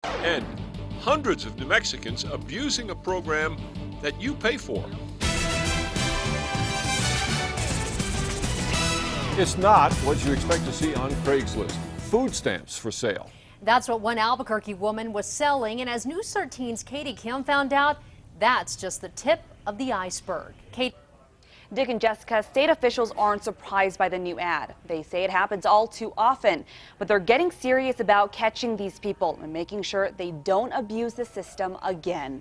And hundreds of New Mexicans abusing a program that you pay for. It's not what you expect to see on Craigslist. Food stamps for sale. That's what one Albuquerque woman was selling, and as News 13's Katie Kim found out, that's just the tip of the iceberg. Kate. Dick and Jessica, state officials aren't surprised by the new ad. They say it happens all too often, but they're getting serious about catching these people and making sure they don't abuse the system again.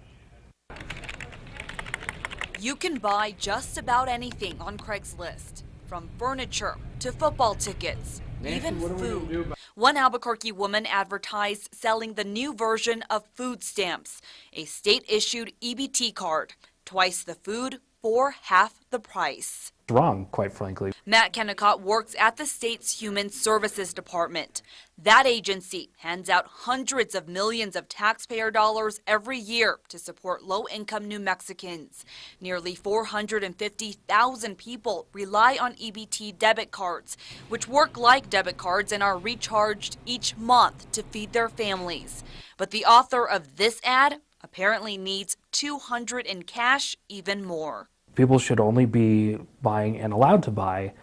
You can buy just about anything on Craigslist, from furniture to football tickets, even food. One Albuquerque woman advertised selling the new version of food stamps, a state-issued EBT card. Twice the food for half the price. Wrong, quite frankly. Matt Kennicott works at the state's Human Services Department. That agency hands out hundreds of millions of taxpayer dollars every year to support low-income New Mexicans. Nearly 450,000 people rely on EBT debit cards, which work like debit cards and are recharged each month to feed their families. But the author of this ad apparently needs $200 in cash, even more. People should only be buying and allowed to buy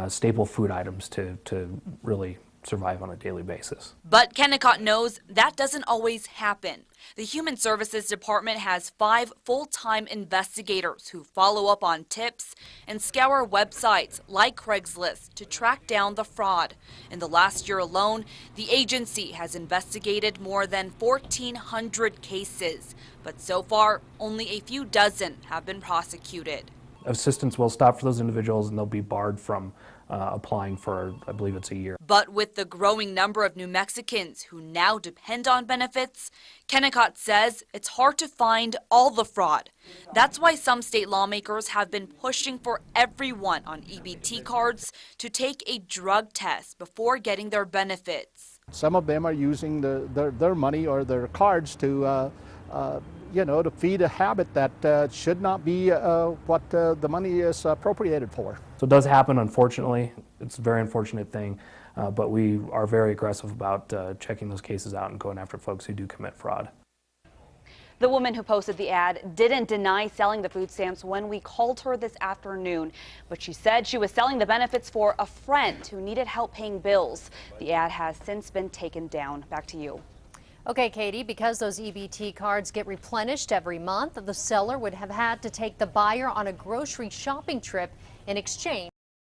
staple food items to really survive on a daily basis. But Kennicott knows that doesn't always happen. The Human Services Department has 5 full-time investigators who follow up on tips and scour websites like Craigslist to track down the fraud. In the last year alone, the agency has investigated more than 1,400 cases, but so far, only a few dozen have been prosecuted. Assistance will stop for those individuals and they'll be barred from applying for, I believe it's a year. But with the growing number of New Mexicans who now depend on benefits, Kennicott says it's hard to find all the fraud. That's why some state lawmakers have been pushing for everyone on EBT cards to take a drug test before getting their benefits. Some of them are using their money or their cards to to feed a habit that should not be what the money is appropriated for. So it does happen, unfortunately. It's a very unfortunate thing, but we are very aggressive about checking those cases out and going after folks who do commit fraud. The woman who posted the ad didn't deny selling the food stamps when we called her this afternoon, but she said she was selling the benefits for a friend who needed help paying bills. The ad has since been taken down. Back to you. Okay, Katie, because those EBT cards get replenished every month, the seller would have had to take the buyer on a grocery shopping trip in exchange.